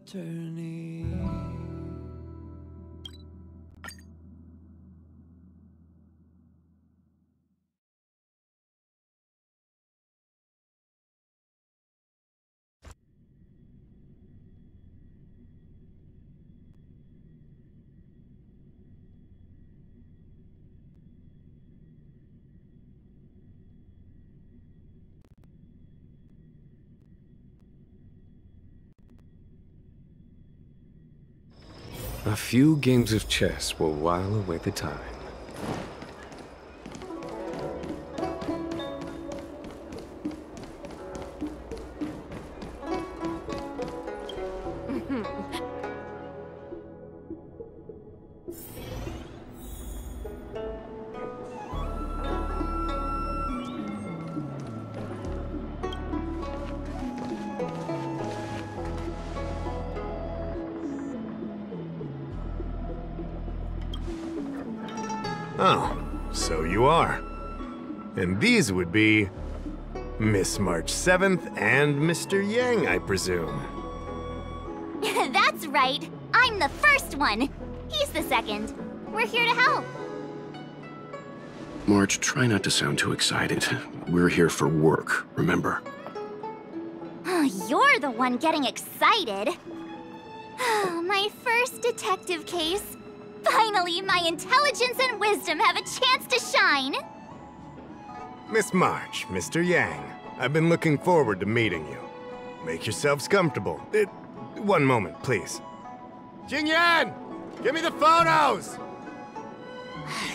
attorney. A few games of chess will while away the time. Oh, so you are. And these would be Miss March 7th and Mr. Yang, I presume. That's right. I'm the first one. He's the second. We're here to help. March, try not to sound too excited. We're here for work, remember? You're the one getting excited. My first detective case. Finally, my intelligence and wisdom have a chance to shine. Miss March, Mr. Yang, I've been looking forward to meeting you. Make yourselves comfortable. One moment, please. Jingyan! Give me the photos!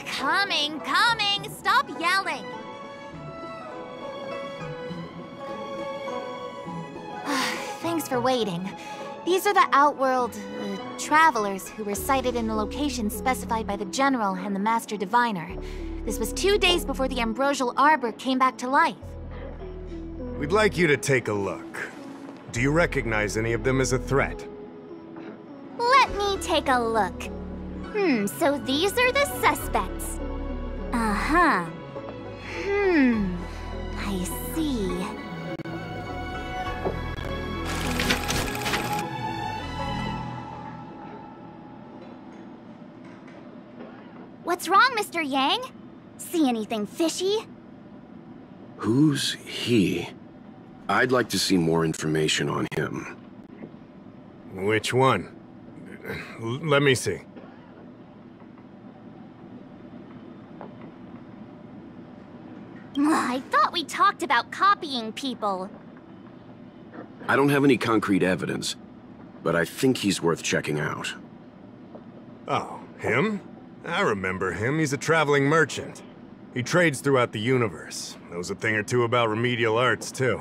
Coming. Stop yelling. Thanks for waiting. These are the Outworld travelers who were sighted in the location specified by the General and the Master Diviner. This was 2 days before the Ambrosial Arbor came back to life. We'd like you to take a look. Do you recognize any of them as a threat? Let me take a look. So these are the suspects. Uh-huh. I see. What's wrong, Mr. Yang? See anything fishy? Who's he? I'd like to see more information on him. Which one? Let me see. I thought we talked about copying people. I don't have any concrete evidence, but I think he's worth checking out. Oh, him? I remember him. He's a traveling merchant. He trades throughout the universe. Knows a thing or two about remedial arts, too.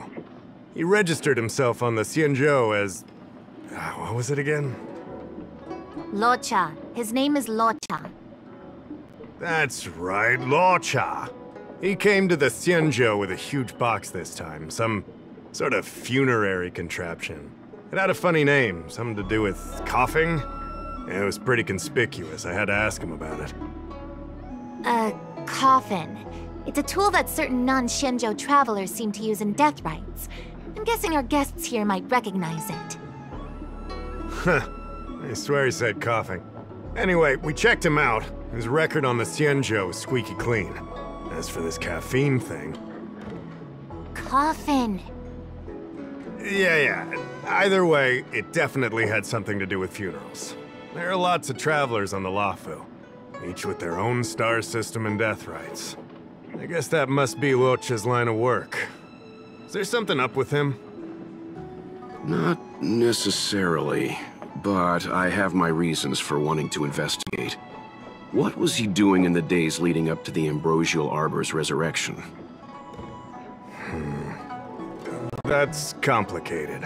He registered himself on the Xianzhou as... what was it again? Locha. His name is Locha. That's right, Locha. He came to the Xianzhou with a huge box this time. Some sort of funerary contraption. It had a funny name, something to do with coughing. It was pretty conspicuous. I had to ask him about it. A coffin. It's a tool that certain non-Xianzhou travelers seem to use in death rites. I'm guessing our guests here might recognize it. Huh. I swear he said coughing. Anyway, we checked him out. His record on the Xianzhou is squeaky clean. As for this caffeine thing... Coffin. Yeah. Either way, it definitely had something to do with funerals. There are lots of travelers on the Luofu, each with their own star system and death rites. I guess that must be Locha's line of work. Is there something up with him? Not necessarily, but I have my reasons for wanting to investigate. What was he doing in the days leading up to the Ambrosial Arbor's resurrection? That's complicated.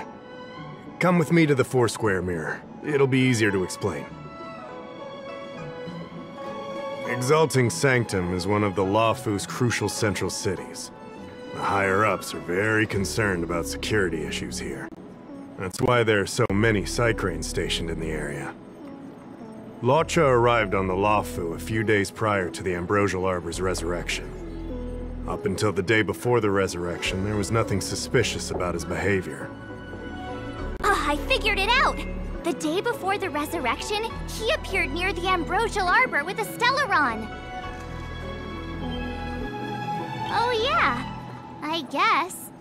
Come with me to the Four-Square Mirror. It'll be easier to explain. Exalting Sanctum is one of the Luofu's crucial central cities. The higher-ups are very concerned about security issues here. That's why there are so many Psycranes stationed in the area. Locha arrived on the Luofu a few days prior to the Ambrosial Arbor's resurrection. Up until the day before the resurrection, there was nothing suspicious about his behavior. I figured it out! The day before the resurrection, he appeared near the Ambrosial Arbor with a Stellaron. Oh yeah, I guess.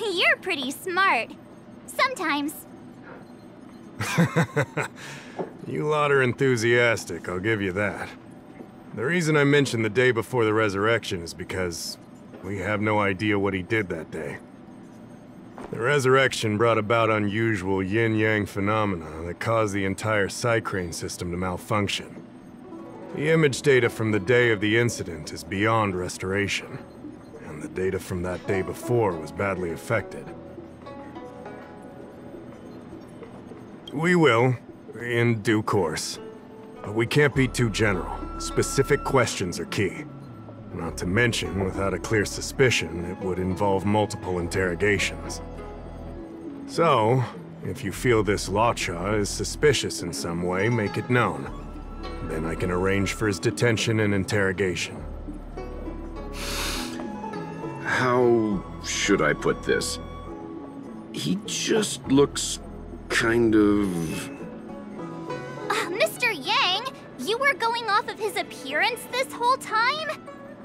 You're pretty smart. Sometimes. You lot are enthusiastic, I'll give you that. The reason I mentioned the day before the resurrection is because we have no idea what he did that day. The resurrection brought about unusual yin-yang phenomena that caused the entire Psycrane system to malfunction. The image data from the day of the incident is beyond restoration, and the data from that day before was badly affected. We will, in due course. But we can't be too general. Specific questions are key. Not to mention, without a clear suspicion, it would involve multiple interrogations. So, if you feel this Lawcha is suspicious in some way, make it known. Then I can arrange for his detention and interrogation. How should I put this? He just looks kind of... Mr. Yang, you were going off of his appearance this whole time?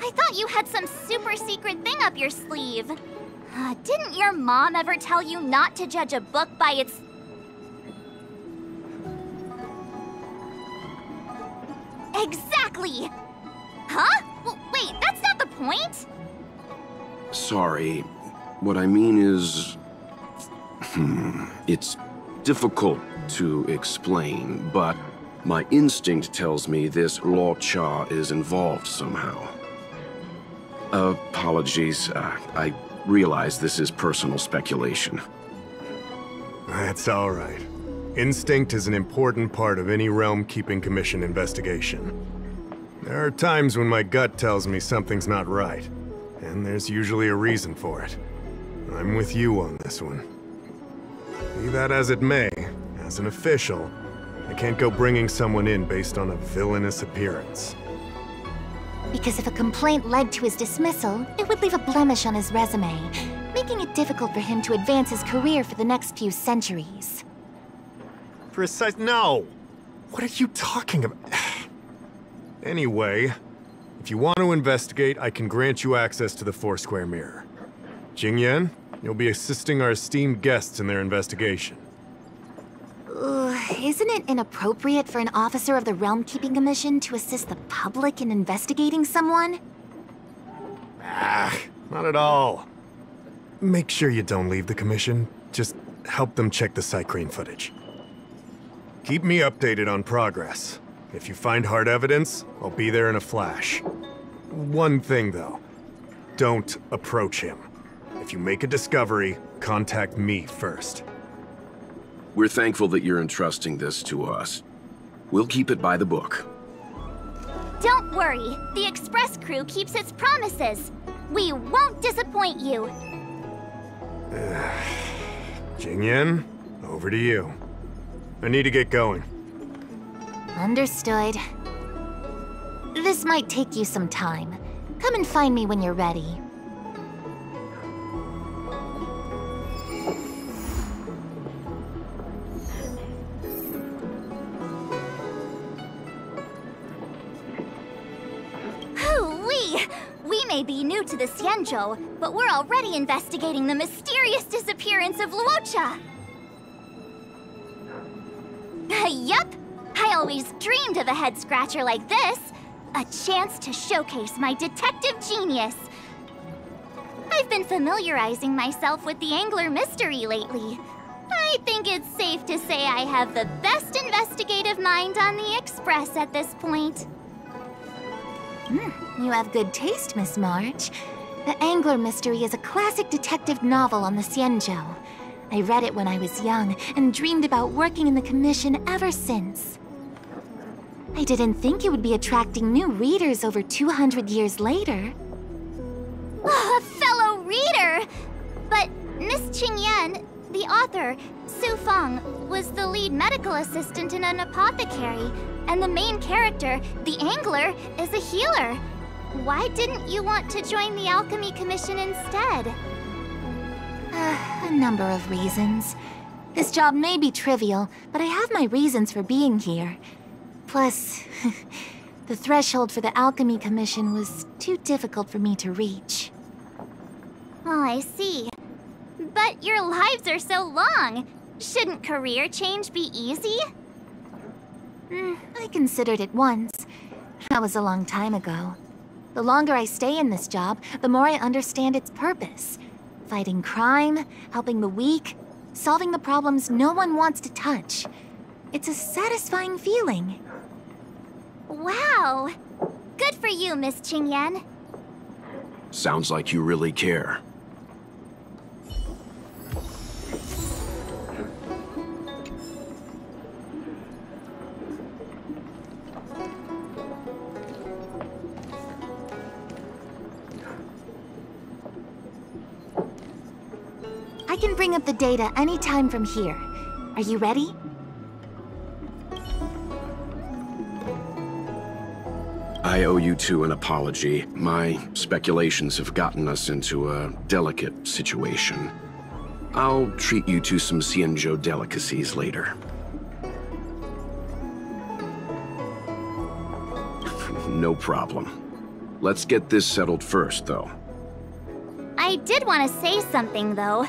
I thought you had some super secret thing up your sleeve. Didn't your mom ever tell you not to judge a book by its... Exactly! Huh? Well, wait, that's not the point! Sorry. What I mean is... It's difficult to explain, but my instinct tells me this Lawcha is involved somehow. Apologies. I realize this is personal speculation. That's all right. Instinct is an important part of any Realm-Keeping Commission investigation. There are times when my gut tells me something's not right, and there's usually a reason for it. I'm with you on this one. Be that as it may, as an official, I can't go bringing someone in based on a villainous appearance. Because if a complaint led to his dismissal, it would leave a blemish on his resume, making it difficult for him to advance his career for the next few centuries. No! What are you talking about? Anyway, if you want to investigate, I can grant you access to the Foursquare Mirror. Jingyan, you'll be assisting our esteemed guests in their investigation. Isn't it inappropriate for an officer of the Realm-Keeping Commission to assist the public in investigating someone? Not at all. Make sure you don't leave the Commission. Just help them check the Psycrane footage. Keep me updated on progress. If you find hard evidence, I'll be there in a flash. One thing, though. Don't approach him. If you make a discovery, contact me first. We're thankful that you're entrusting this to us. We'll keep it by the book. Don't worry, the Express crew keeps its promises. We won't disappoint you. Jingyan, over to you. I need to get going. Understood. This might take you some time. Come and find me when you're ready. We may be new to the Xianzhou, but we're already investigating the mysterious disappearance of Luocha. Yup! I always dreamed of a head-scratcher like this. A chance to showcase my detective genius. I've been familiarizing myself with the Angler mystery lately. I think it's safe to say I have the best investigative mind on the Express at this point. You have good taste, Miss March. The Angler Mystery is a classic detective novel on the Xianzhou. I read it when I was young and dreamed about working in the Commission ever since. I didn't think it would be attracting new readers over 200 years later. A fellow reader! But Miss Qingyan, the author, Su Feng, was the lead medical assistant in an apothecary, and the main character, the Angler, is a healer. Why didn't you want to join the Alchemy Commission instead? A number of reasons. This job may be trivial, but I have my reasons for being here. Plus, the threshold for the Alchemy Commission was too difficult for me to reach. Oh, I see. But your lives are so long. Shouldn't career change be easy? I considered it once. That was a long time ago. The longer I stay in this job, the more I understand its purpose. Fighting crime, helping the weak, solving the problems no one wants to touch. It's a satisfying feeling. Wow! Good for you, Miss Qingyan. Sounds like you really care. I can bring up the data anytime from here. Are you ready? I owe you two an apology. My speculations have gotten us into a delicate situation. I'll treat you to some Xianzhou delicacies later. No problem. Let's get this settled first, though. I did want to say something, though.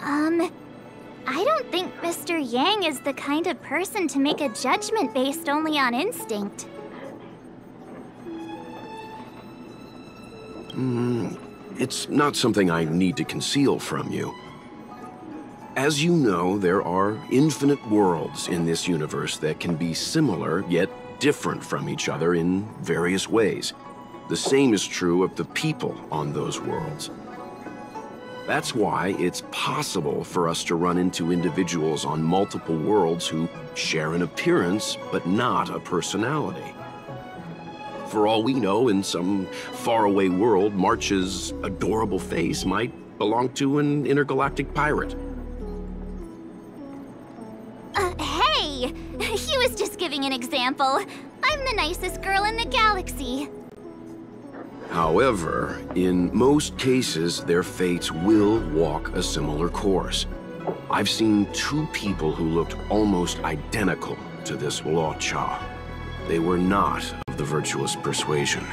I don't think Mr. Yang is the kind of person to make a judgment based only on instinct. It's not something I need to conceal from you. As you know, there are infinite worlds in this universe that can be similar, yet different from each other in various ways. The same is true of the people on those worlds. That's why it's possible for us to run into individuals on multiple worlds who share an appearance, but not a personality. For all we know, in some faraway world, March's adorable face might belong to an intergalactic pirate. Hey! He was just giving an example. I'm the nicest girl in the galaxy. However, in most cases, their fates will walk a similar course. I've seen two people who looked almost identical to this Luo Cha. They were not of the virtuous persuasion.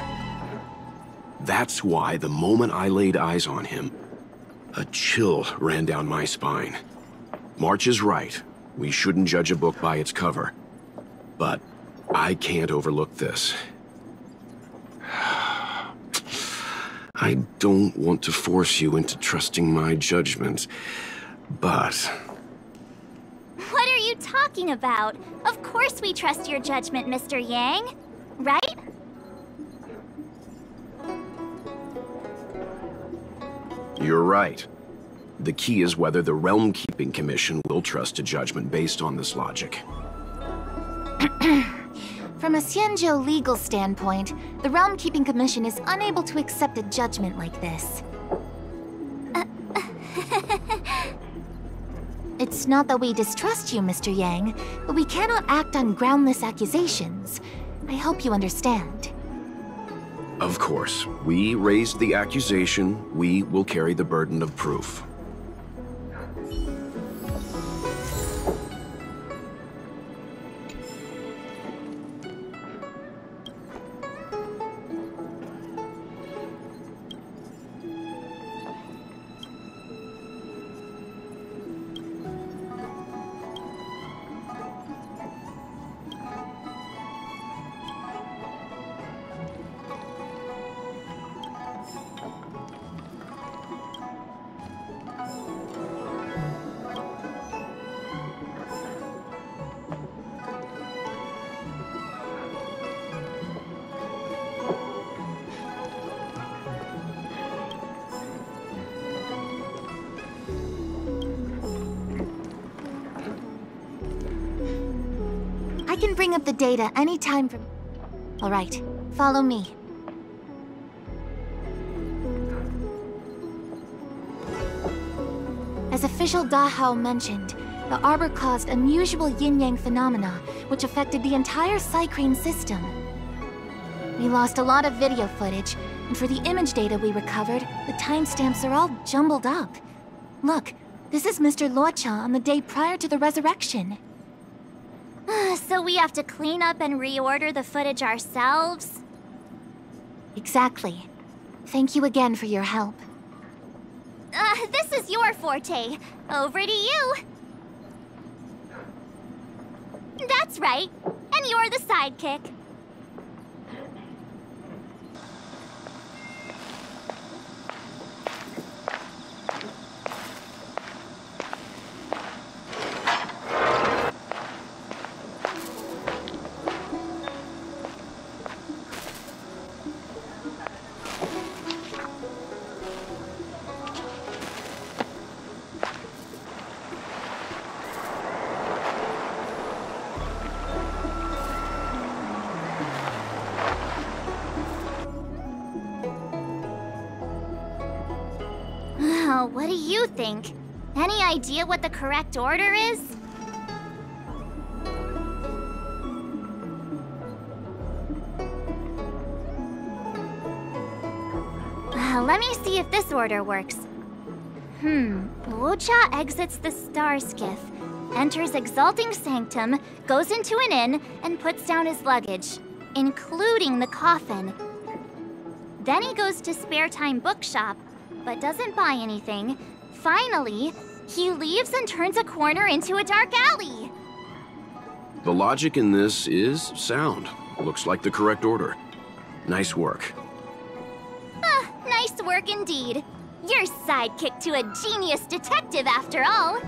That's why the moment I laid eyes on him, a chill ran down my spine. March is right. We shouldn't judge a book by its cover. But I can't overlook this. I don't want to force you into trusting my judgment, but... What are you talking about? Of course we trust your judgment, Mr. Yang. Right? You're right. The key is whether the Realm Keeping Commission will trust a judgment based on this logic. From a Xianzhou legal standpoint, the Realm Keeping Commission is unable to accept a judgment like this. It's not that we distrust you, Mr. Yang, but we cannot act on groundless accusations. I hope you understand. Of course. We raised the accusation. We will carry the burden of proof. I can bring up the data anytime from... All right, follow me. As official Dahao mentioned, the Arbor caused unusual yin-yang phenomena, which affected the entire Cycrane system. We lost a lot of video footage, and for the image data we recovered, the timestamps are all jumbled up. Look, This is Mr. Luocha on the day prior to the resurrection. So we have to clean up and reorder the footage ourselves? Exactly. Thank you again for your help. This is your forte. Over to you. That's right. And you're the sidekick. What do you think? Any idea what the correct order is? Let me see if this order works. Luocha exits the star skiff, enters Exalting Sanctum, goes into an inn, and puts down his luggage, including the coffin. Then he goes to Spare Time Bookshop, but doesn't buy anything. Finally, he leaves and turns a corner into a dark alley. The logic in this is sound. Looks like the correct order. Nice work. Nice work indeed. You're sidekick to a genius detective after all.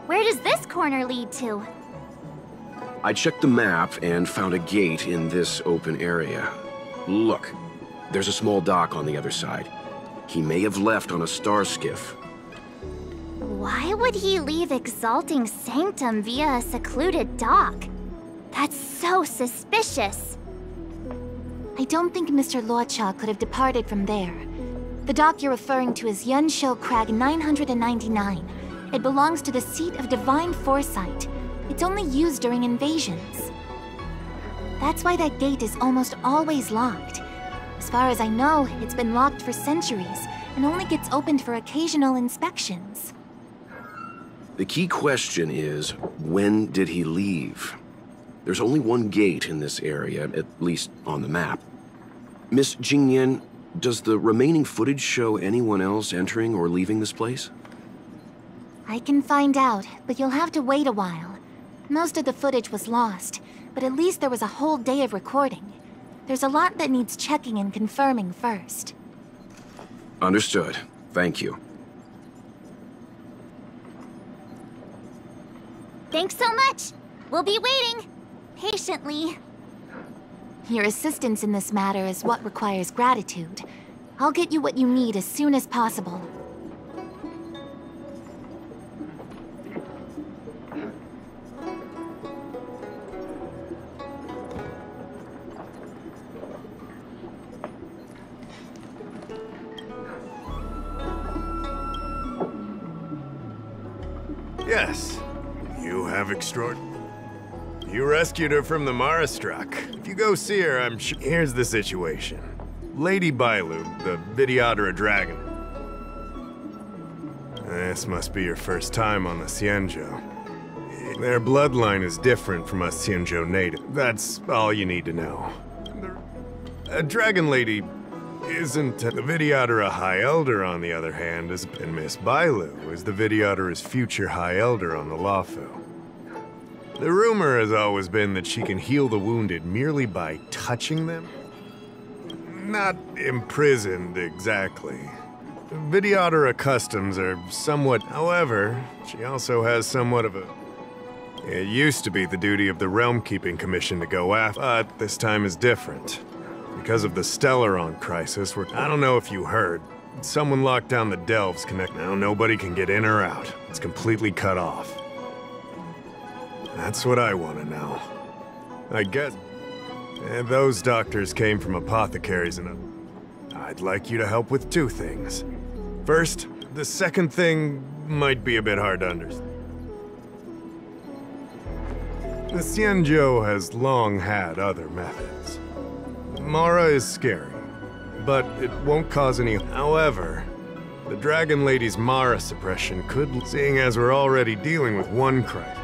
Where does this corner lead to? I checked the map and found a gate in this open area. Look, there's a small dock on the other side. He may have left on a star skiff. Why would he leave Exalting Sanctum via a secluded dock? That's so suspicious. I don't think Mr. Luocha could have departed from there. The dock you're referring to is Yunsho Crag 999. It belongs to the seat of Divine Foresight. It's only used during invasions. That's why that gate is almost always locked. As far as I know, it's been locked for centuries and only gets opened for occasional inspections. The key question is, when did he leave? There's only one gate in this area, at least on the map. Miss Jingyan, does the remaining footage show anyone else entering or leaving this place? I can find out, but you'll have to wait a while. Most of the footage was lost, but at least there was a whole day of recording. There's a lot that needs checking and confirming first. Understood. Thank you. Thanks so much. We'll be waiting. Patiently. Your assistance in this matter is what requires gratitude. I'll get you what you need as soon as possible. Yes, you have You rescued her from the Marastruck. If you go see her, I'm sure. Here's the situation. Lady Bailu, the Videodora dragon. This must be your first time on the Xianzhou. Their bloodline is different from us Xianzhou native. That's all you need to know. A dragon lady isn't. The Videodora High Elder, on the other hand, and Miss Bailu is the Videodora's future High Elder on the Luofu. The rumor has always been that she can heal the wounded merely by touching them. Not imprisoned, exactly. Videodora customs are somewhat... However, she also has somewhat of a... It used to be the duty of the Realm Keeping Commission to go after, but this time is different. Because of the Stellaron crisis, I don't know if you heard, someone locked down the Delves Connect. Now nobody can get in or out. It's completely cut off. That's what I want to know. I guess... those doctors came from apothecaries and... I'd like you to help with two things. First, the second thing might be a bit hard to understand. The Xianzhou has long had other methods. Mara is scary, but it won't cause any... However, The Dragon Lady's Mara suppression could, seeing as we're already dealing with one crisis.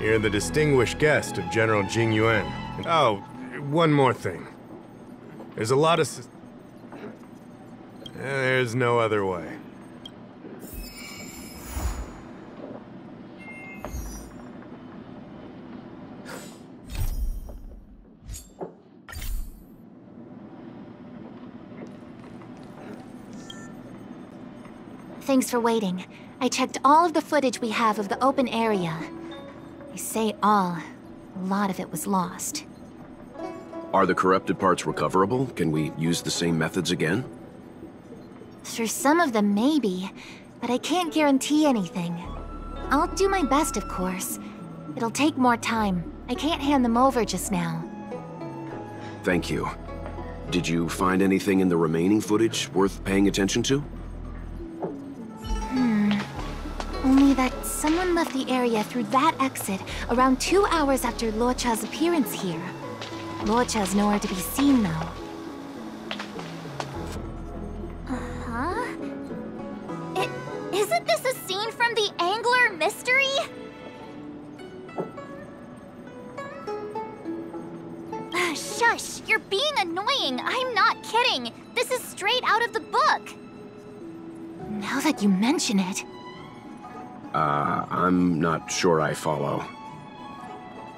You're the distinguished guest of General Jing Yuan. Oh, one more thing. There's a lot of... There's no other way. Thanks for waiting. I checked all of the footage we have of the open area. I say all. A lot of it was lost. Are the corrupted parts recoverable? Can we use the same methods again? For some of them, maybe. But I can't guarantee anything. I'll do my best, of course. It'll take more time. I can't hand them over just now. Thank you. Did you find anything in the remaining footage worth paying attention to? Only that someone left the area through that exit around 2 hours after Luocha's appearance here. Luocha's nowhere to be seen, though. Uh-huh? Isn't this a scene from the Angler mystery? Shush! You're being annoying! I'm not kidding! This is straight out of the book! Now that you mention it... I'm not sure I follow.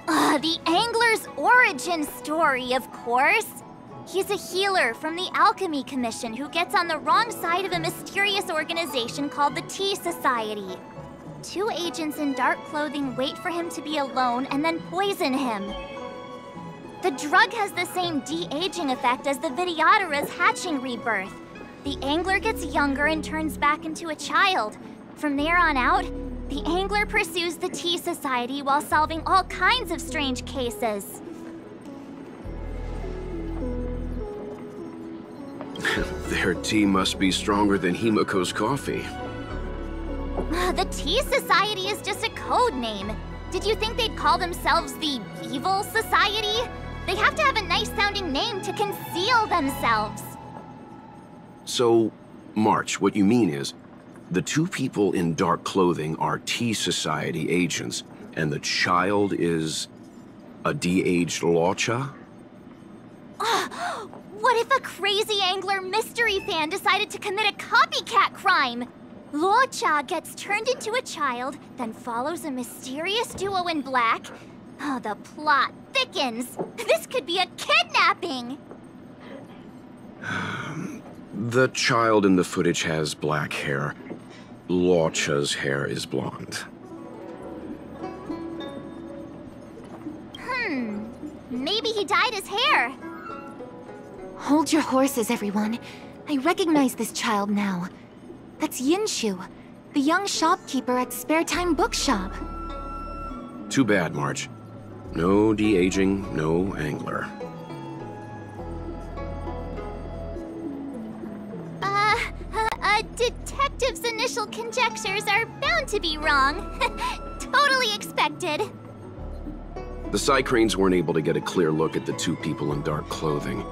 The Angler's origin story, of course! He's a healer from the Alchemy Commission who gets on the wrong side of a mysterious organization called the Tea Society. 2 agents in dark clothing wait for him to be alone and then poison him. The drug has the same de-aging effect as the Vidyadhara's hatching rebirth. The Angler gets younger and turns back into a child. From there on out, the Angler pursues the Tea Society while solving all kinds of strange cases. Their tea must be stronger than Himiko's coffee. The Tea Society is just a code name. Did you think they'd call themselves the Evil Society? They have to have a nice-sounding name to conceal themselves. So, March, what you mean is, the 2 people in dark clothing are Tea Society agents, and the child is a de-aged Luocha? What if a crazy Angler mystery fan decided to commit a copycat crime? Luocha gets turned into a child, then follows a mysterious duo in black. Oh, the plot thickens. This could be a kidnapping! The child in the footage has black hair. Luocha's hair is blonde. Maybe he dyed his hair. Hold your horses, everyone. I recognize this child now. That's Yinshu, the young shopkeeper at Spare Time Bookshop. Too bad, Marge. No de-aging, no Angler. A detective's initial conjectures are bound to be wrong. Totally expected. The Psycranes weren't able to get a clear look at the 2 people in dark clothing.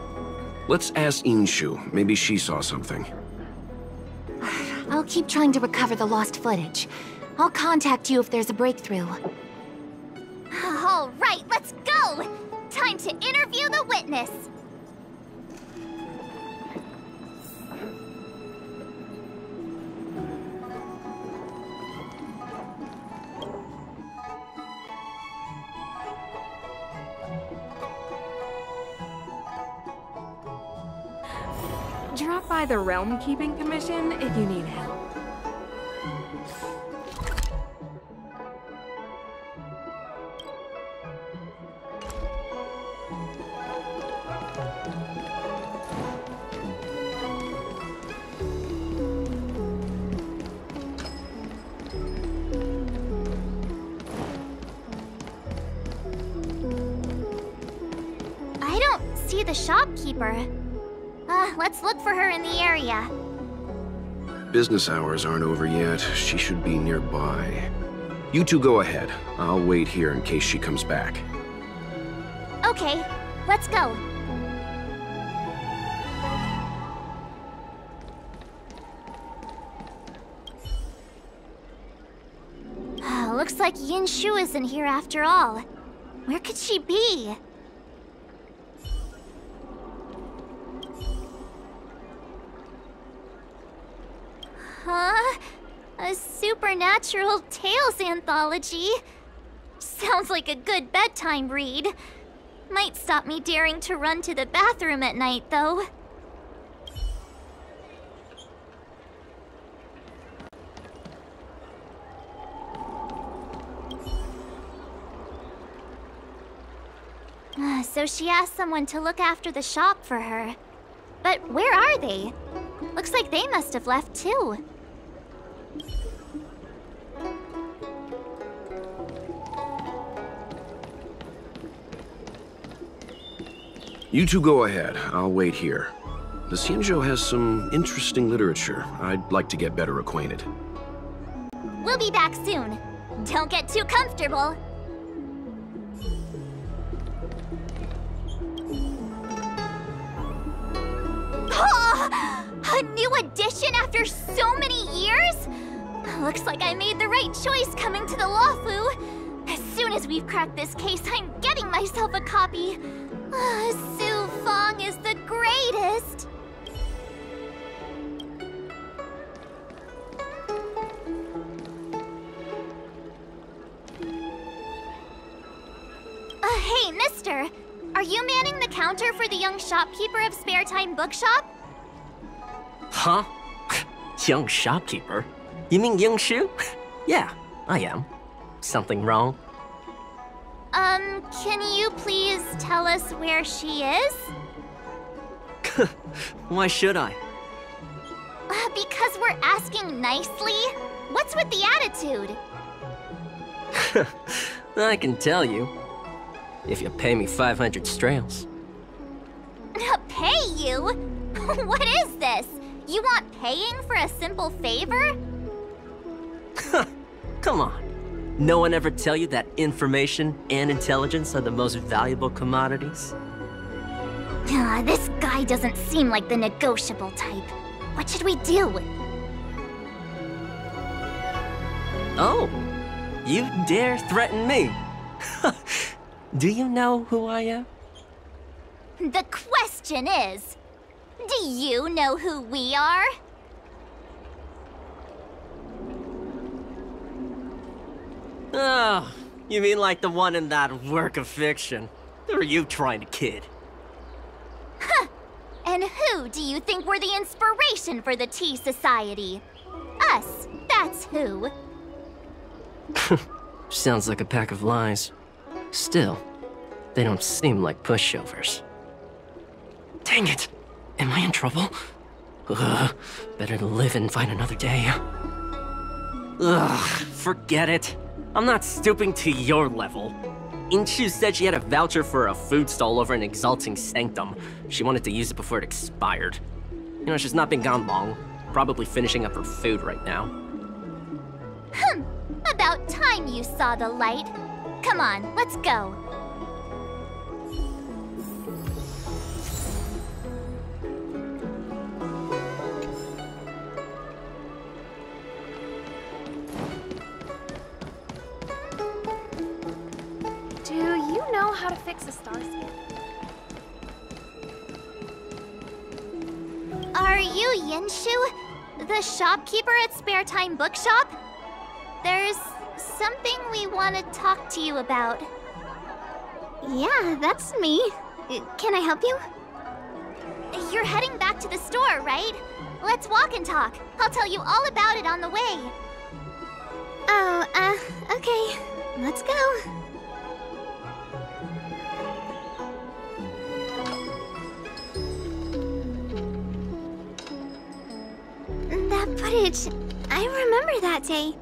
Let's ask Inshu. Maybe she saw something. I'll keep trying to recover the lost footage. I'll contact you if there's a breakthrough. All right, let's go! Time to interview the witness. Drop by the Realm Keeping Commission if you need help. I don't see the shopkeeper. Let's look for her in the area. Business hours aren't over yet. She should be nearby. You 2 go ahead. I'll wait here in case she comes back. Okay, let's go. Looks like Yinshu isn't here after all. Where could she be? Huh? A supernatural tales anthology? Sounds like a good bedtime read. Might stop me daring to run to the bathroom at night, though. So she asked someone to look after the shop for her. But where are they? Looks like they must have left too. You two go ahead. I'll wait here. The Xianzhou has some interesting literature. I'd like to get better acquainted. We'll be back soon. Don't get too comfortable. A new edition after so many years? Looks like I made the right choice coming to the Lawfu. As soon as we've cracked this case, I'm getting myself a copy. Su Fong is the greatest. Hey, mister. Are you manning the counter for the young shopkeeper of Spare Time Bookshop? Huh? Young shopkeeper? You mean Yinshu? Yeah, I am. Something wrong? Can you please tell us where she is? Why should I? Because we're asking nicely. What's with the attitude? I can tell you. If you pay me 500 strails. Pay you? What is this? You want paying for a simple favor? Come on. No one ever tell you that information and intelligence are the most valuable commodities? This guy doesn't seem like the negotiable type. What should we do? Oh, you dare threaten me? Do you know who I am? The question is, do you know who we are? Oh, you mean like the one in that work of fiction? Who are you trying to kid? Huh! And who do you think were the inspiration for the Tea Society? Us, that's who. Sounds like a pack of lies. Still, they don't seem like pushovers. Dang it! Am I in trouble? Better to live and find another day. Ugh, forget it. I'm not stooping to your level. Inshu said she had a voucher for a food stall over in Exalting Sanctum. She wanted to use it before it expired. You know, she's not been gone long. Probably finishing up her food right now. About time you saw the light. Come on, let's go. Do you know how to fix a star scan? Are you Yinshu? The shopkeeper at Spare Time Bookshop? There's something we want to talk to you about. Yeah, that's me. Can I help you? You're heading back to the store, right? Let's walk and talk. I'll tell you all about it on the way. Oh, okay. Let's go. That footage, I remember that day.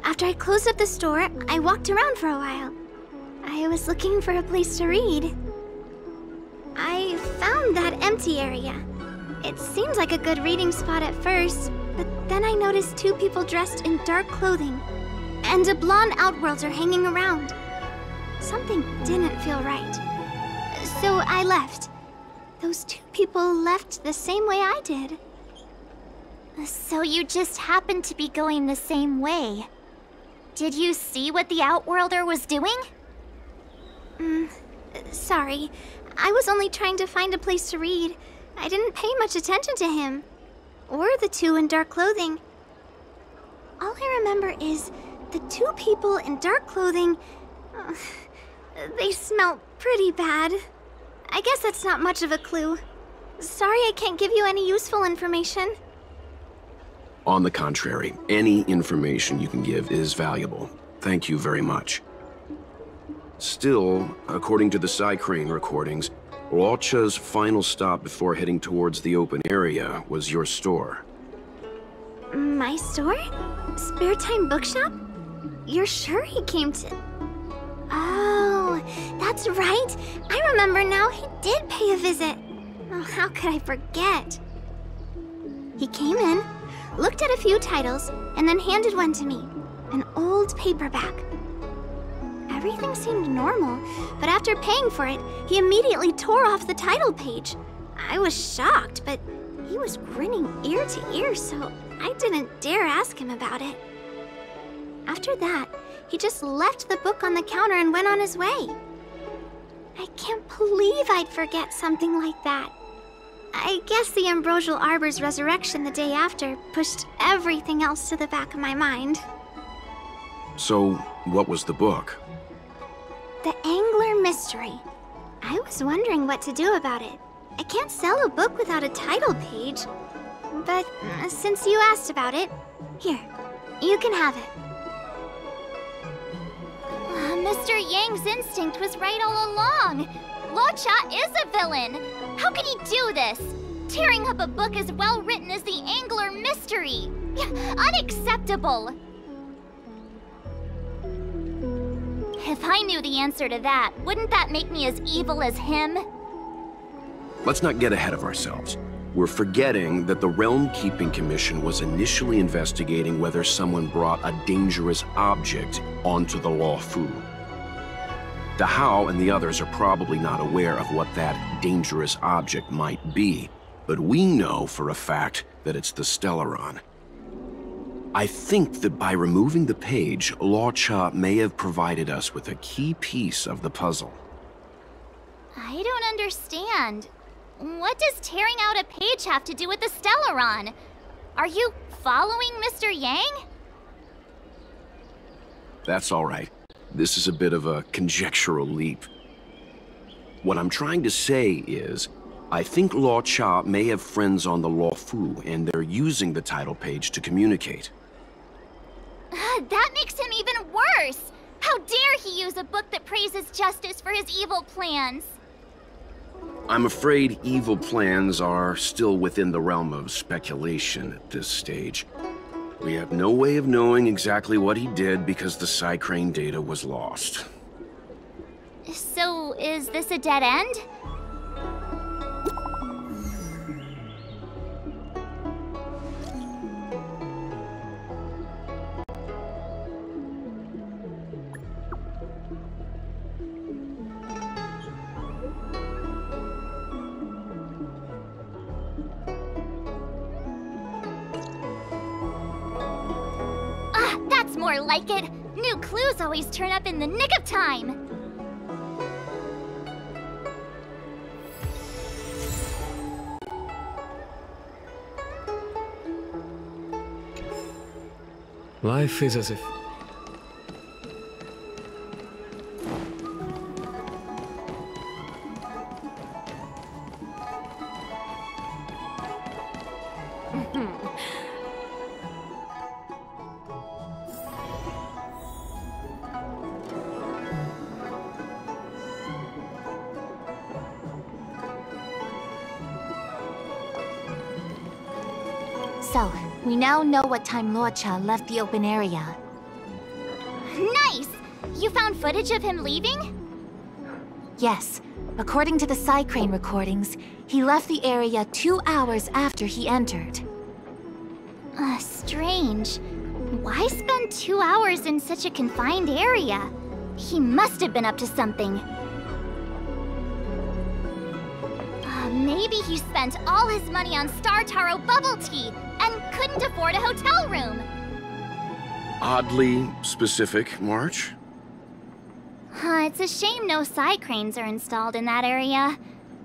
After I closed up the store, I walked around for a while. I was looking for a place to read. I found that empty area. It seemed like a good reading spot at first, but then I noticed two people dressed in dark clothing, and a blonde outworlder hanging around. Something didn't feel right. So I left. Those two people left the same way I did. So you just happened to be going the same way. Did you see what the Outworlder was doing? Sorry. I was only trying to find a place to read. I didn't pay much attention to him. Or the two in dark clothing. All I remember is the two people in dark clothing... they smell pretty bad. I guess that's not much of a clue. Sorry I can't give you any useful information. On the contrary, any information you can give is valuable. Thank you very much. Still, according to the Psycrane recordings, Luocha's final stop before heading towards the open area was your store. My store? Spare time bookshop? You're sure he came to... Oh, that's right. I remember now, he did pay a visit. Oh, how could I forget? He came in, looked at a few titles, and then handed one to me. An old paperback. Everything seemed normal, but after paying for it, he immediately tore off the title page. I was shocked, but he was grinning ear to ear, so I didn't dare ask him about it. After that, he just left the book on the counter and went on his way. I can't believe I'd forget something like that. I guess the Ambrosial Arbor's resurrection the day after pushed everything else to the back of my mind. So, what was the book? The Angler Mystery. I was wondering what to do about it. I can't sell a book without a title page. But since you asked about it, here, you can have it. Mr. Yang's instinct was right all along. Luocha is a villain. How could he do this? Tearing up a book as well written as the Angler Mystery. Unacceptable. If I knew the answer to that, wouldn't that make me as evil as him? Let's not get ahead of ourselves. We're forgetting that the Realm Keeping Commission was initially investigating whether someone brought a dangerous object onto the Luofu. The Hao and the others are probably not aware of what that dangerous object might be, but we know for a fact that it's the Stellaron. I think that by removing the page, Luocha may have provided us with a key piece of the puzzle. I don't understand. What does tearing out a page have to do with the Stellaron? Are you following Mr. Yang? That's all right. This is a bit of a conjectural leap. What I'm trying to say is, I think Luocha may have friends on the Luofu, and they're using the title page to communicate. That makes him even worse! How dare he use a book that praises justice for his evil plans? I'm afraid evil plans are still within the realm of speculation at this stage. We have no way of knowing exactly what he did because the Psycrane data was lost. So, is this a dead end? More like it. New clues always turn up in the nick of time. Life is as if... So, we now know what time Luocha left the open area. Nice! You found footage of him leaving? Yes. According to the Psycrane recordings, he left the area 2 hours after he entered. Strange. Why spend 2 hours in such a confined area? He must have been up to something. Maybe he spent all his money on Star Taro bubble tea and couldn't afford a hotel room. Oddly specific, March. It's a shame no side cranes are installed in that area.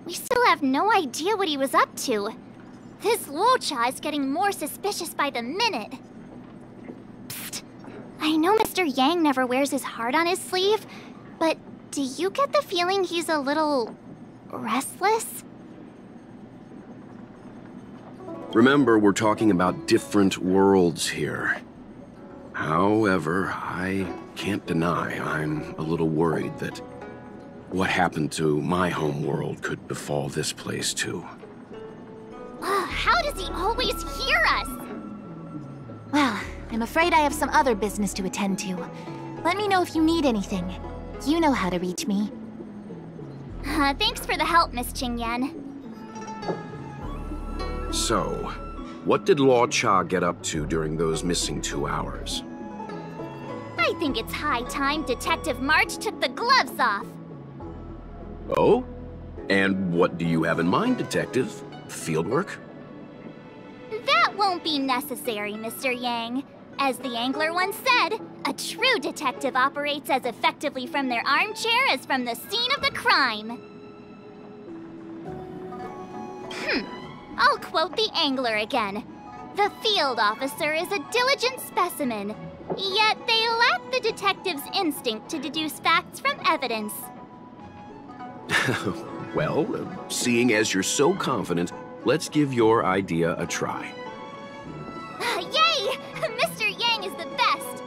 We still have no idea what he was up to. This Luocha is getting more suspicious by the minute. Psst. I know Mr. Yang never wears his heart on his sleeve, but do you get the feeling he's a little restless? Remember, we're talking about different worlds here. However, I can't deny I'm a little worried that what happened to my home world could befall this place too. How does he always hear us? Well, I'm afraid I have some other business to attend to. Let me know if you need anything. You know how to reach me. Thanks for the help, Miss Qingyan. So, what did Luo Cha get up to during those missing 2 hours? I think it's high time Detective March took the gloves off. Oh? And what do you have in mind, Detective? Fieldwork? That won't be necessary, Mr. Yang. As the angler once said, a true detective operates as effectively from their armchair as from the scene of the crime. I'll quote the angler again. The field officer is a diligent specimen, yet they lack the detective's instinct to deduce facts from evidence. Well, seeing as you're so confident, let's give your idea a try. Yay! Mr. Yang is the best!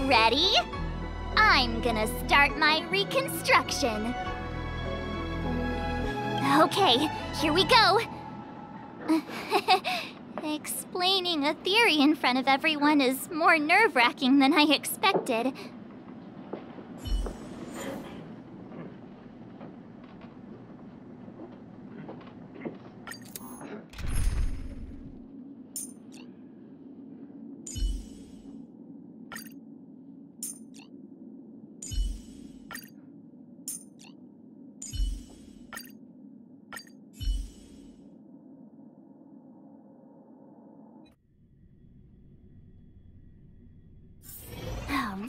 Ready? I'm gonna start my reconstruction. Okay, here we go. Explaining a theory in front of everyone is more nerve-wracking than I expected.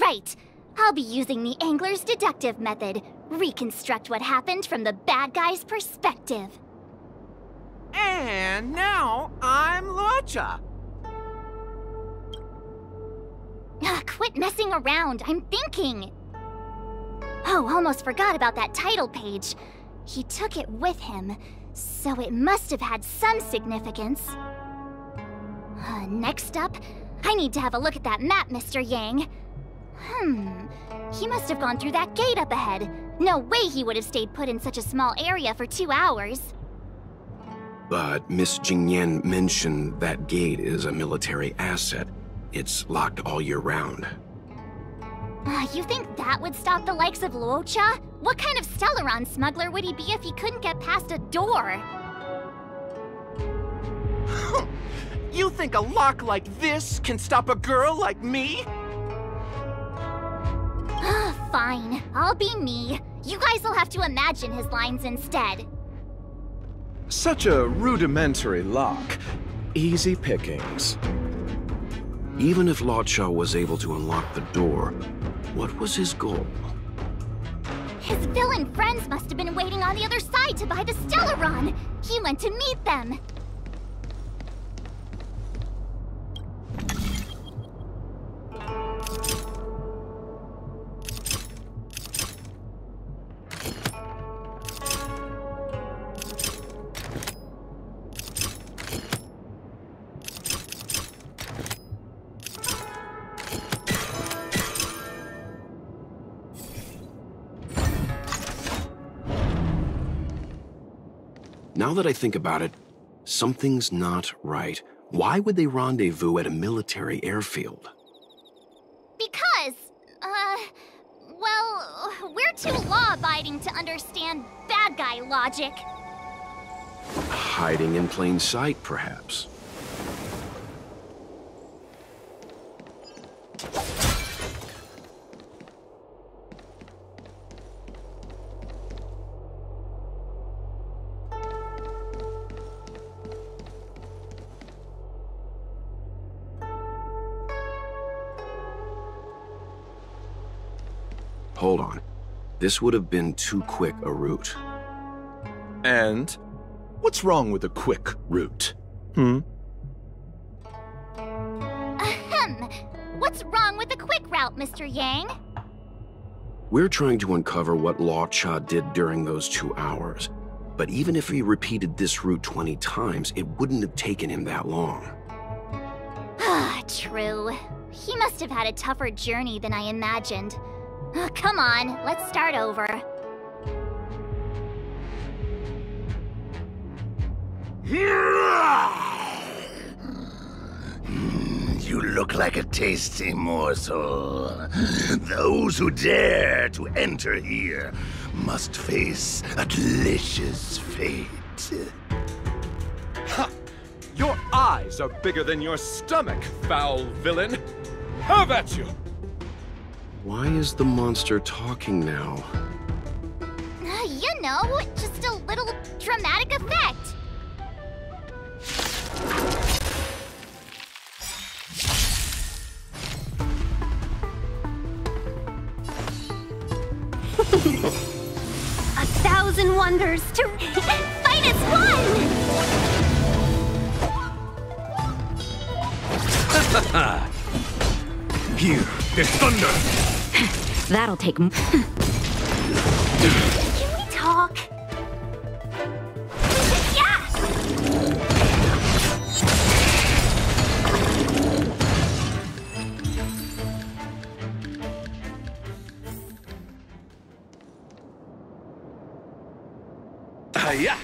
Right. I'll be using the angler's deductive method. Reconstruct what happened from the bad guy's perspective. And now I'm Luocha. Quit messing around. I'm thinking. Oh, almost forgot about that title page. He took it with him, so it must have had some significance. Next up, I need to have a look at that map, Mr. Yang. He must have gone through that gate up ahead. No way he would have stayed put in such a small area for 2 hours. But Miss Jingyan mentioned that gate is a military asset. It's locked all year round. You think that would stop the likes of Luocha? What kind of Stellaron smuggler would he be if he couldn't get past a door? You think a lock like this can stop a girl like me? Fine, I'll be me. You guys will have to imagine his lines instead. Such a rudimentary lock. Easy pickings. Even if Luocha was able to unlock the door, what was his goal? His villain friends must have been waiting on the other side to buy the Stellaron. He went to meet them. Now that I think about it, something's not right. Why would they rendezvous at a military airfield? Because, well, we're too law-abiding to understand bad guy logic. Hiding in plain sight, perhaps. Hold on. This would have been too quick a route. And what's wrong with a quick route? Hmm? Ahem. What's wrong with the quick route, Mr. Yang? We're trying to uncover what Law Cha did during those 2 hours. But even if he repeated this route 20 times, it wouldn't have taken him that long. Ah, true. He must have had a tougher journey than I imagined. Come on, let's start over. You look like a tasty morsel. Those who dare to enter here must face a delicious fate. Ha! Your eyes are bigger than your stomach, foul villain! Have at you! Why is the monster talking now? You know, just a little dramatic effect. A thousand wonders to fight as one! Here, the thunder! That'll take Can we talk? Yeah! Yeah!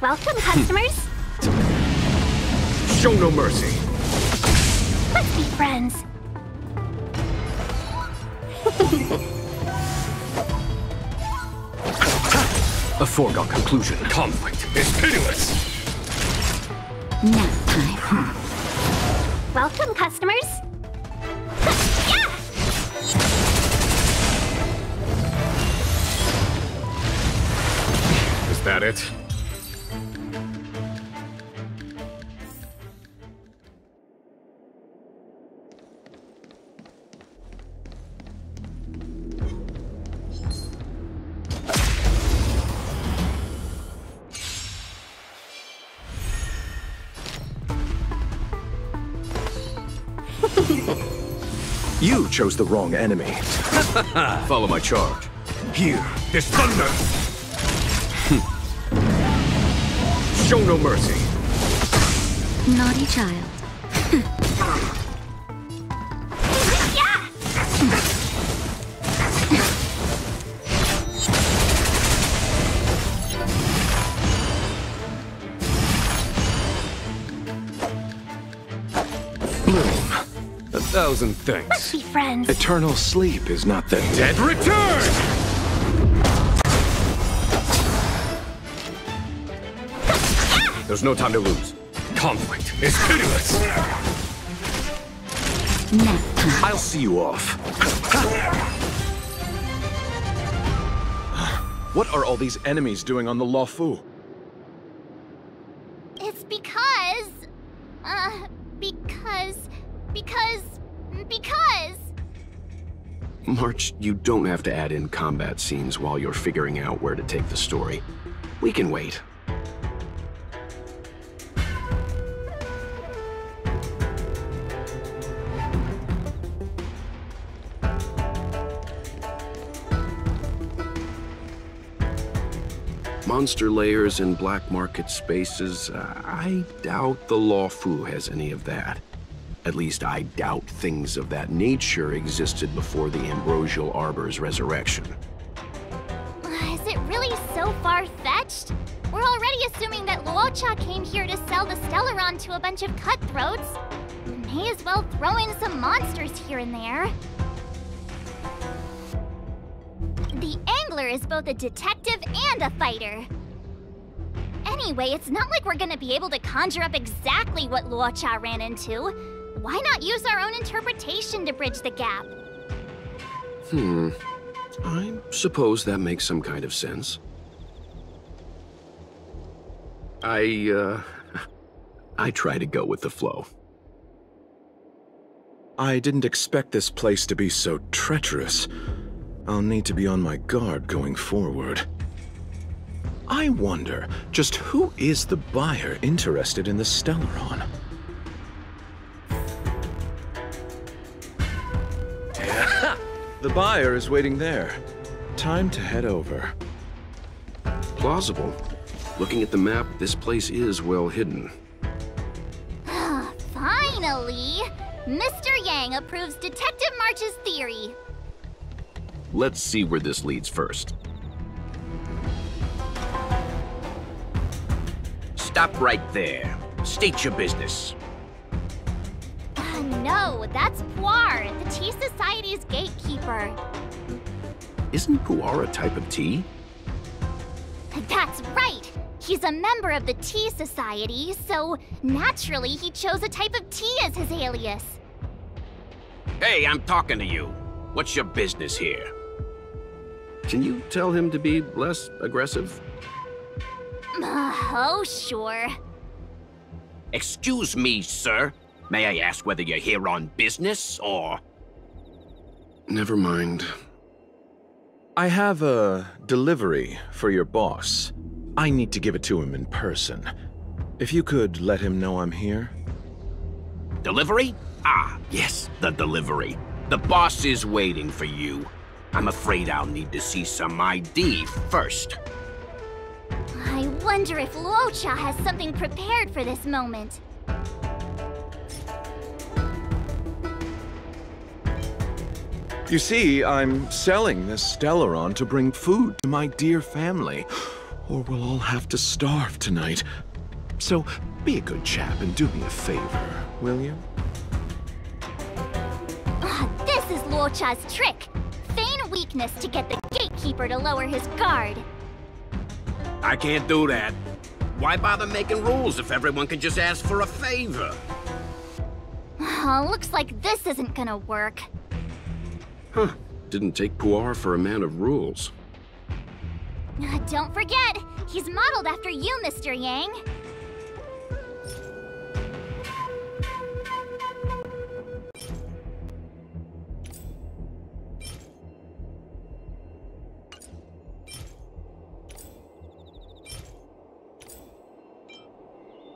Welcome, customers. Show no mercy. Let's be friends. A foregone conclusion. Conflict is pitiless. Nap time. Welcome, customers. Yeah! Is that it? You chose the wrong enemy. Follow my charge. Here, this thunder! Show no mercy. Naughty child. Thousand thanks. Let's be friends. Eternal sleep is not the Dead return! There's no time to lose. Conflict is pitiless. Nap time. I'll see you off. What are all these enemies doing on the Luofu? It's because... March, you don't have to add in combat scenes while you're figuring out where to take the story. We can wait. Monster layers in black market spaces, I doubt the Luofu has any of that. At least I doubt things of that nature existed before the Ambrosial Arbor's resurrection. Is it really so far-fetched? We're already assuming that Luocha came here to sell the Stellaron to a bunch of cutthroats. May as well throw in some monsters here and there. The Angler is both a detective and a fighter. Anyway, it's not like we're gonna be able to conjure up exactly what Luocha ran into. Why not use our own interpretation to bridge the gap? I suppose that makes some kind of sense. I try to go with the flow. I didn't expect this place to be so treacherous. I'll need to be on my guard going forward. I wonder, just who is the buyer interested in the Stellaron? The buyer is waiting there. Time to head over. Plausible. Looking at the map, this place is well hidden. Finally! Mr. Yang approves Detective March's theory. Let's see where this leads first. Stop right there. State your business. No, that's Puar, the Tea Society's gatekeeper. Isn't Puar a type of tea? That's right! He's a member of the Tea Society, so naturally he chose a type of tea as his alias. Hey, I'm talking to you. What's your business here? Can you tell him to be less aggressive? Oh, sure. Excuse me, sir. May I ask whether you're here on business, or...? Never mind. I have a delivery for your boss. I need to give it to him in person. If you could let him know I'm here. Delivery? Ah, yes, the delivery. The boss is waiting for you. I'm afraid I'll need to see some ID first. I wonder if Luocha has something prepared for this moment. You see, I'm selling this Stellaron to bring food to my dear family, or we'll all have to starve tonight. So, be a good chap and do me a favor, will you? This is Luocha's trick. Feign weakness to get the gatekeeper to lower his guard. I can't do that. Why bother making rules if everyone can just ask for a favor? Looks like this isn't gonna work. Huh. Didn't take Puar for a man of rules. Don't forget, he's modeled after you, Mr. Yang.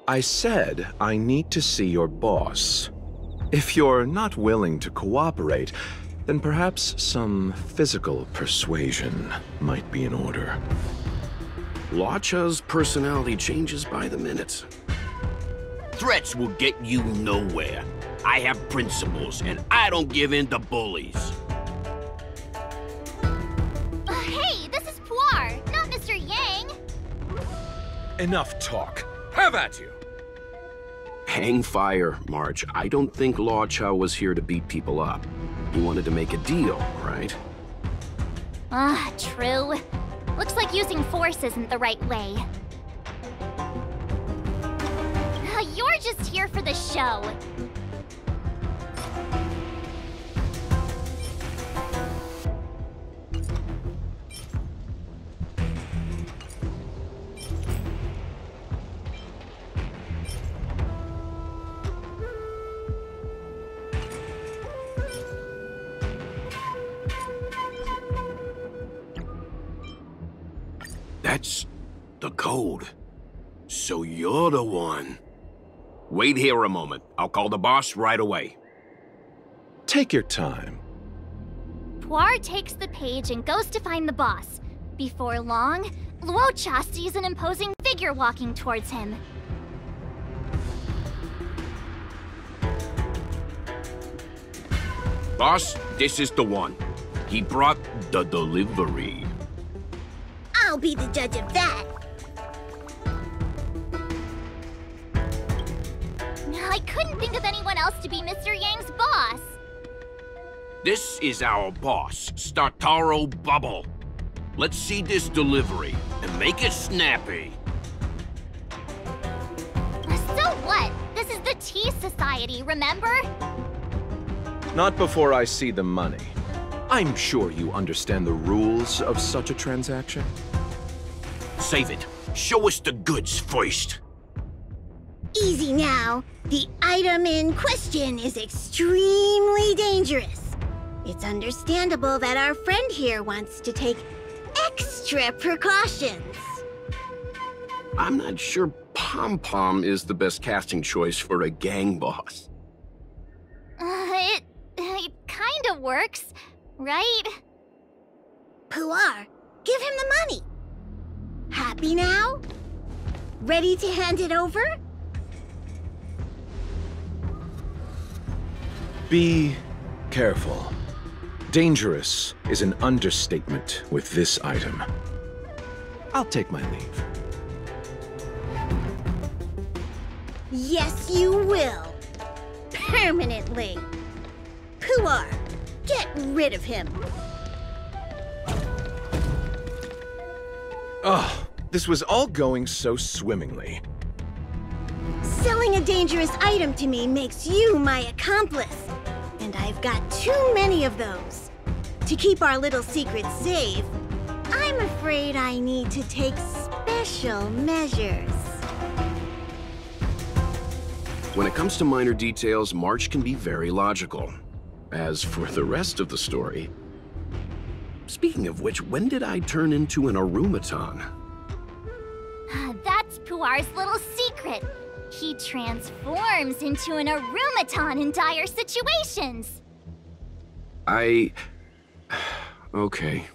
I said I need to see your boss. If you're not willing to cooperate, then perhaps some physical persuasion might be in order. Luocha's personality changes by the minute. Threats will get you nowhere. I have principles, and I don't give in to bullies. Hey, this is Puar, not Mr. Yang. Enough talk. Have at you! Hang fire, March. I don't think Luocha was here to beat people up. He wanted to make a deal, right? True. Looks like using force isn't the right way. You're just here for the show. That's the code. So you're the one. Wait here a moment. I'll call the boss right away. Take your time. Puar takes the page and goes to find the boss. Before long, Luocha sees an imposing figure walking towards him. Boss, this is the one. He brought the delivery. I'll be the judge of that. I couldn't think of anyone else to be Mr. Yang's boss. This is our boss, Startaro Bubble. Let's see this delivery, and make it snappy. So what? This is the Tea Society, remember? Not before I see the money. I'm sure you understand the rules of such a transaction. Save it. Show us the goods first. Easy now. The item in question is extremely dangerous. It's understandable that our friend here wants to take extra precautions. I'm not sure Pom Pom is the best casting choice for a gang boss. It kind of works, right? Puar, give him the money. Happy now? Ready to hand it over? Be careful. Dangerous is an understatement with this item. I'll take my leave. Yes, you will. Permanently. Puar, get rid of him. Oh, this was all going so swimmingly. Selling a dangerous item to me makes you my accomplice. And I've got too many of those. To keep our little secret safe, I'm afraid I need to take special measures. When it comes to minor details, March can be very logical. As for the rest of the story... Speaking of which, when did I turn into an Arumaton? That's Puar's little secret. He transforms into an Arumaton in dire situations. Okay.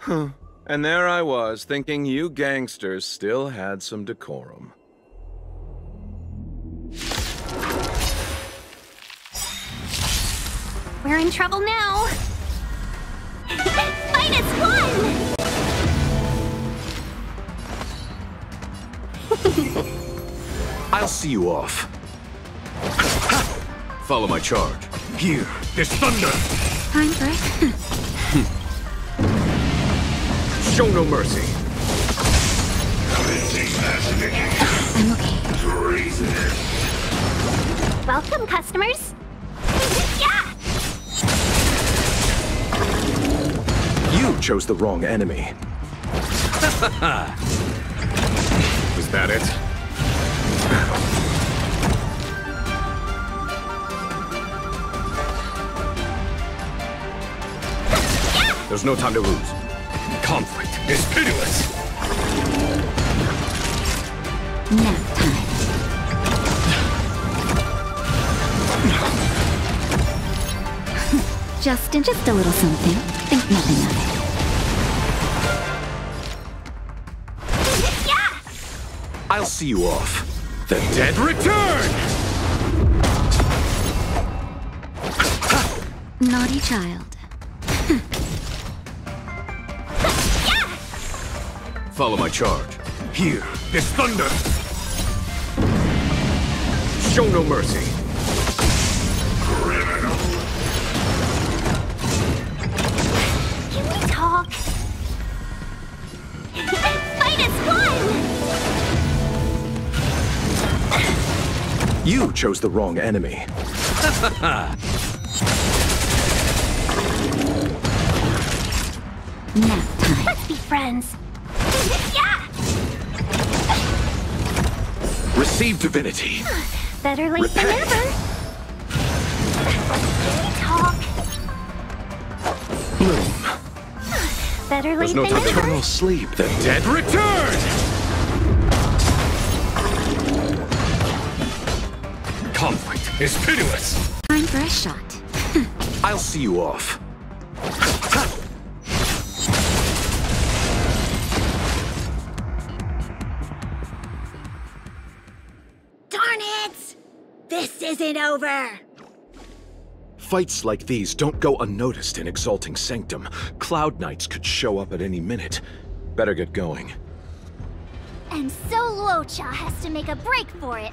Huh. And there I was, thinking you gangsters still had some decorum. We're in trouble now. -1! I'll see you off. Follow my charge. Here, there's thunder! Time for it. Show no mercy. I'm okay. Welcome, customers. Yeah! You chose the wrong enemy. Was that it? There's no time to lose. Conflict is pitiless! Nap time. Just a little something. Think nothing of it. Yeah! I'll see you off. The dead Return! Naughty child. Follow my charge. Here, there's thunder! Show no mercy. Criminal. Can we talk? -1! You chose the wrong enemy. Nap time. Let's be friends. Yeah! Receive divinity. Better late Repent. than never. Can we talk? Bloom. Better There's late no than time. never. Eternal sleep. The dead Return! Conflict is pitiless! Time for a shot. I'll see you off. Darn it! This isn't over! Fights like these don't go unnoticed in Exalting Sanctum. Cloud Knights could show up at any minute. better get going. And so Luocha has to make a break for it.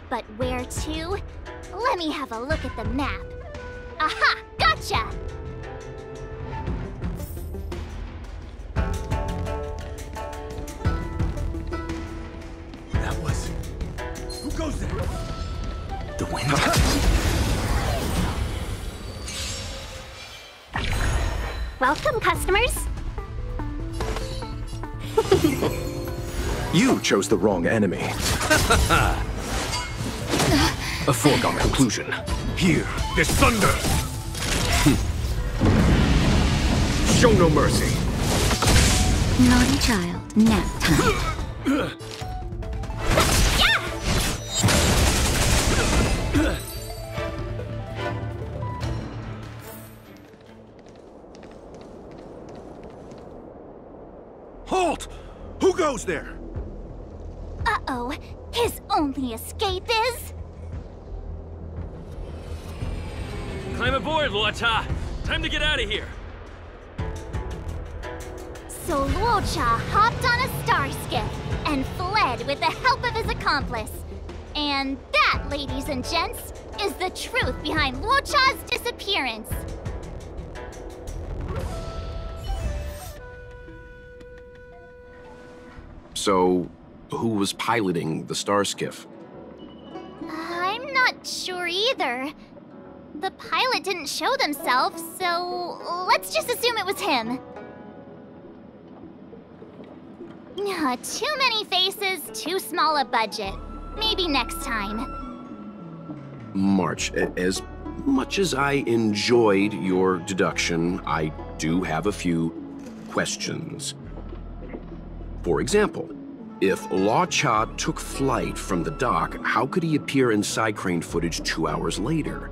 But where to? Let me have a look at the map. Aha! Gotcha! That was... Who goes there? The wind? Welcome, customers. You chose the wrong enemy. A foregone conclusion. Here, there's thunder! Show no mercy. Naughty child, nap time. Halt! Who goes there? Uh-oh, his only escape is... Climb aboard, Luocha! Time to get out of here! So Luocha hopped on a star skiff and fled with the help of his accomplice. And that, ladies and gents, is the truth behind Luocha's disappearance. So, who was piloting the star skiff? I'm not sure either. The pilot didn't show themselves, so let's just assume it was him. Too many faces, too small a budget. Maybe next time. March, as much as I enjoyed your deduction, I do have a few questions. For example, if Luocha took flight from the dock, how could he appear in side crane footage 2 hours later?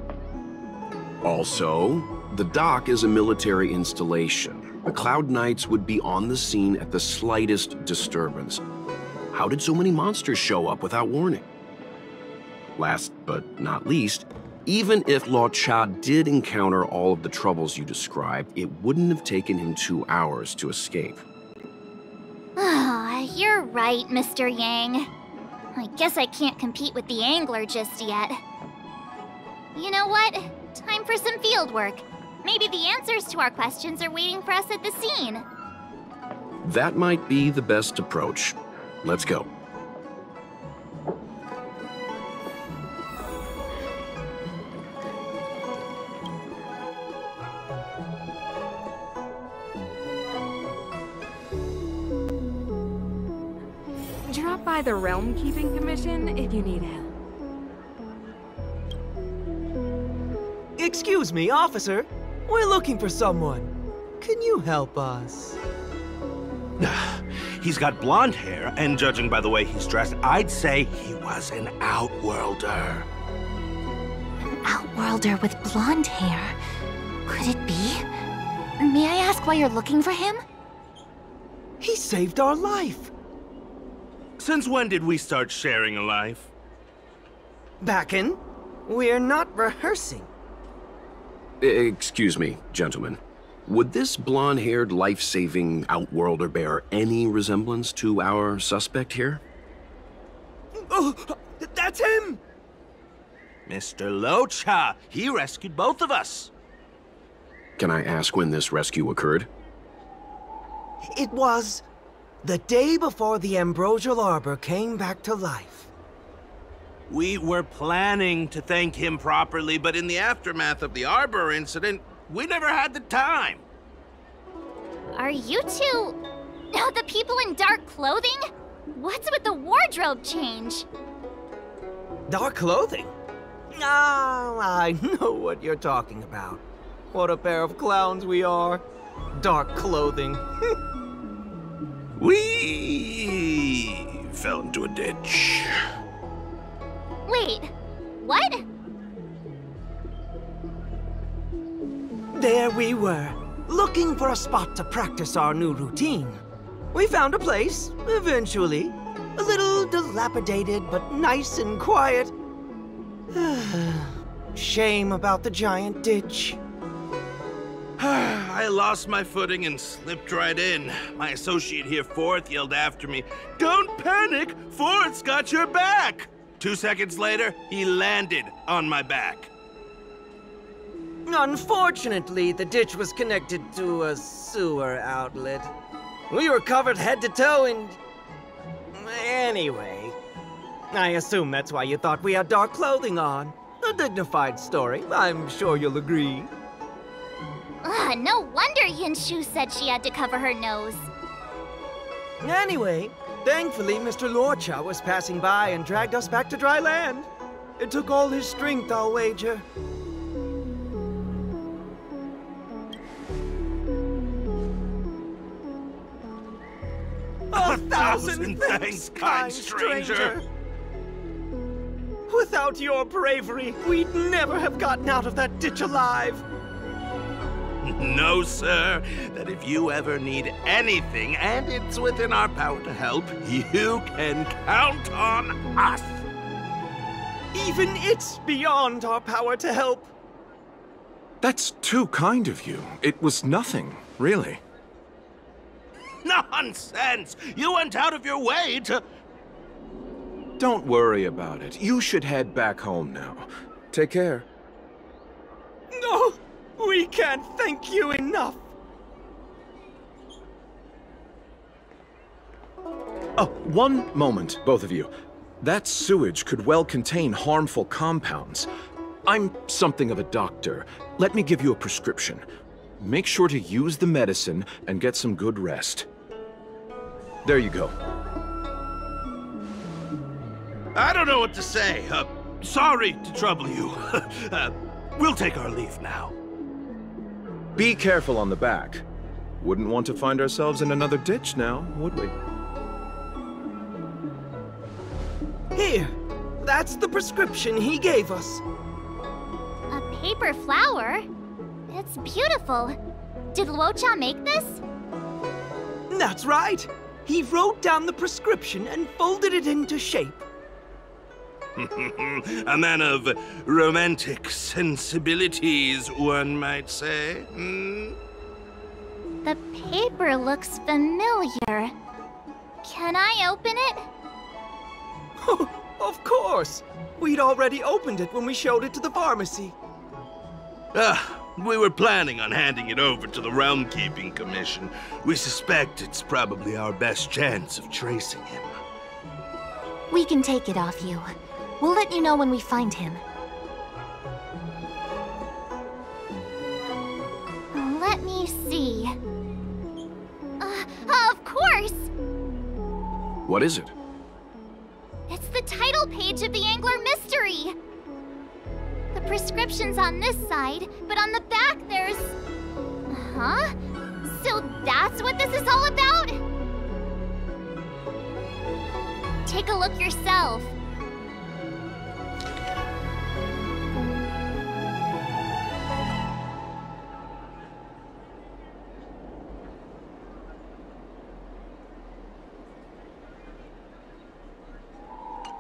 Also, the dock is a military installation. The Cloud Knights would be on the scene at the slightest disturbance. How did so many monsters show up without warning? Last but not least, even if Luocha did encounter all of the troubles you described, it wouldn't have taken him 2 hours to escape. You're right, Mr. Yang. I guess I can't compete with the angler just yet. You know what? Time for some field work. Maybe the answers to our questions are waiting for us at the scene. That might be the best approach. Let's go. Drop by the Realm Keeping Commission if you need help. Excuse me, officer. We're looking for someone. Can you help us? He's got blonde hair, and judging by the way he's dressed, I'd say he was an outworlder. An outworlder with blonde hair? Could it be? May I ask why you're looking for him? He saved our life. Since when did we start sharing a life? Backen, we're not rehearsing. Excuse me, gentlemen. Would this blonde-haired, life-saving outworlder bear any resemblance to our suspect here? Oh, that's him! Mr. Luocha, he rescued both of us. Can I ask when this rescue occurred? It was the day before the Ambrosial Arbor came back to life. We were planning to thank him properly, but in the aftermath of the Arbor incident, we never had the time. Are you two... the people in dark clothing? What's with the wardrobe change? Dark clothing? Ah, I know what you're talking about. What a pair of clowns we are. Dark clothing. We fell into a ditch. Wait, what? There we were, looking for a spot to practice our new routine. We found a place, eventually. A little dilapidated, but nice and quiet. Shame about the giant ditch. I I lost my footing and slipped right in. My associate here, Fourth, yelled after me, "Don't panic! Fourth's got your back!" 2 seconds later, he landed on my back. Unfortunately, the ditch was connected to a sewer outlet. We were covered head to toe in... Anyway, I assume that's why you thought we had dark clothing on. A dignified story, I'm sure you'll agree. No wonder Yinshu said she had to cover her nose. Anyway, thankfully Mr. Lorcha was passing by and dragged us back to dry land. It took all his strength, I'll wager. A thousand thanks, kind stranger. Without your bravery, we'd never have gotten out of that ditch alive. No, sir. That if you ever need anything, and it's within our power to help, you can count on us. Even it's beyond our power to help. That's too kind of you. It was nothing, really. Nonsense! You went out of your way to... Don't worry about it. You should head back home now. Take care. No! We can't thank you enough! Oh, one moment, both of you. That sewage could well contain harmful compounds. I'm something of a doctor. Let me give you a prescription. Make sure to use the medicine and get some good rest. There you go. I don't know what to say. Sorry to trouble you. We'll take our leave now. Be careful on the back. Wouldn't want to find ourselves in another ditch now, would we? Here, that's the prescription he gave us. A paper flower? It's beautiful. Did Luocha make this? That's right. He wrote down the prescription and folded it into shape. A man of romantic sensibilities, one might say. The paper looks familiar. Can I open it? Of course! We'd already opened it when we showed it to the pharmacy. We were planning on handing it over to the Realm Keeping Commission. We suspect it's probably our best chance of tracing him. We can take it off you. We'll let you know when we find him. Let me see. Of course! What is it? It's the title page of the Angler Mystery! The prescription's on this side, but on the back there's... Huh? So that's what this is all about? Take a look yourself.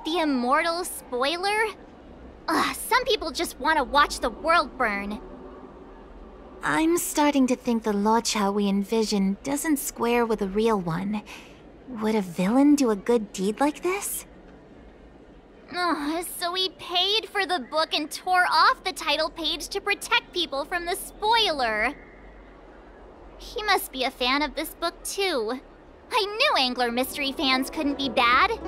The immortal spoiler? Some people just want to watch the world burn. I'm starting to think the Luocha we envision doesn't square with a real one. Would a villain do a good deed like this? So he paid for the book and tore off the title page to protect people from the spoiler. He must be a fan of this book too. I knew Angler Mystery fans couldn't be bad.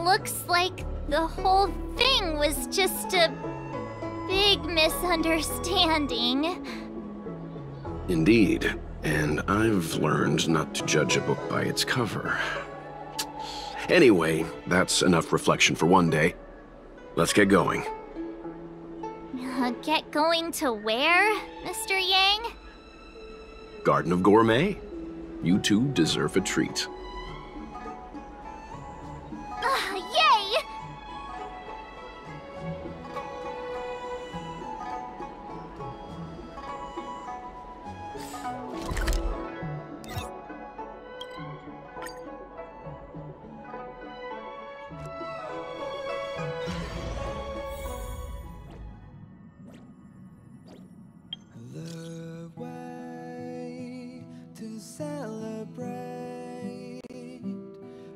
Looks like the whole thing was just a big misunderstanding. Indeed, and I've learned not to judge a book by its cover. Anyway, that's enough reflection for one day. Let's get going. Get going to where, Mr. Yang? Garden of Gourmet. You two deserve a treat. Yay!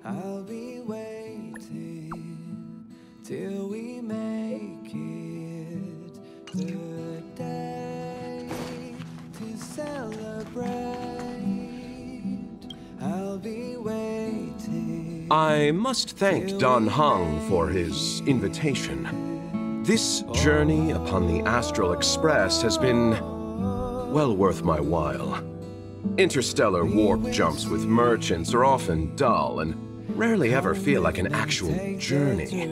I'll be waiting till we make it the day to celebrate. I'll be waiting. I must thank Don Hung for his invitation. This journey upon the Astral Express has been well worth my while. Interstellar warp jumps with merchants are often dull and rarely ever feel like an actual journey.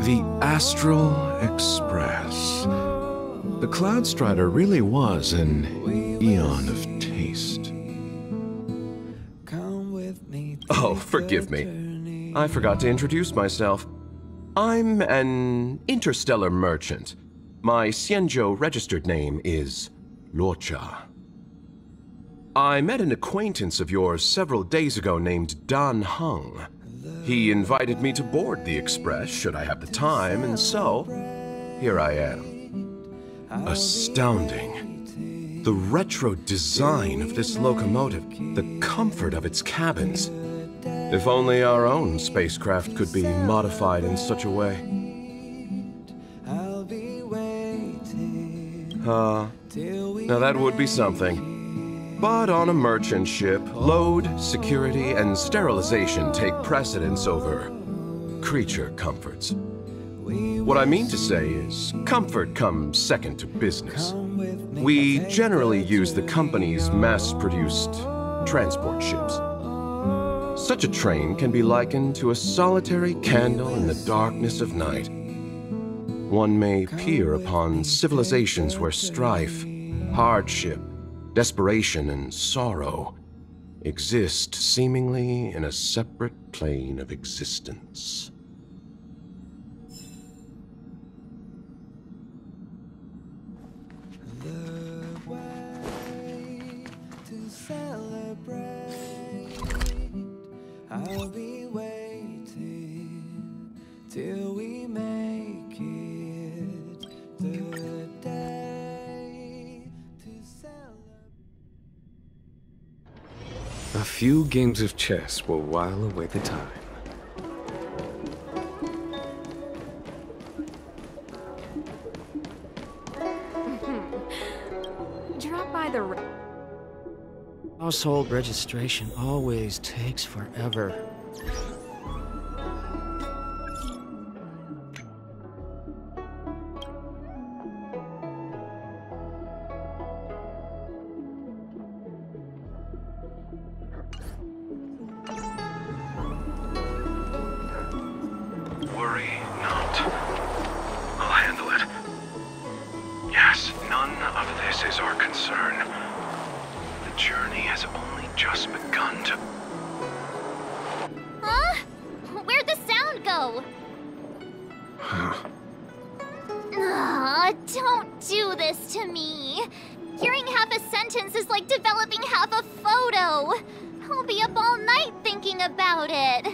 The Astral Express. The Cloud Strider really was an eon of taste. Oh, forgive me. I forgot to introduce myself. I'm an interstellar merchant. My Xianzhou registered name is Luocha. I met an acquaintance of yours several days ago named Don Hung. He invited me to board the Express should I have the time, and so here I am. Astounding. The retro design of this locomotive, the comfort of its cabins. If only our own spacecraft could be modified in such a way. Now that would be something. But on a merchant ship, load, security, and sterilization take precedence over creature comforts. What I mean to say is, comfort comes second to business. We generally use the company's mass-produced transport ships. Such a train can be likened to a solitary candle in the darkness of night. One may peer upon civilizations where strife, hardship, desperation, and sorrow exist seemingly in a separate plane of existence. The way to celebrate. I'll be waiting till we make it the day to celebrate. A few games of chess will while away the time. Drop by the... Household registration always takes forever. Worry not. I'll handle it. Yes, none of this is our concern. The journey has only just begun to... Huh? Where'd the sound go? Aw, don't do this to me. Hearing half a sentence is like developing half a photo. I'll be up all night thinking about it.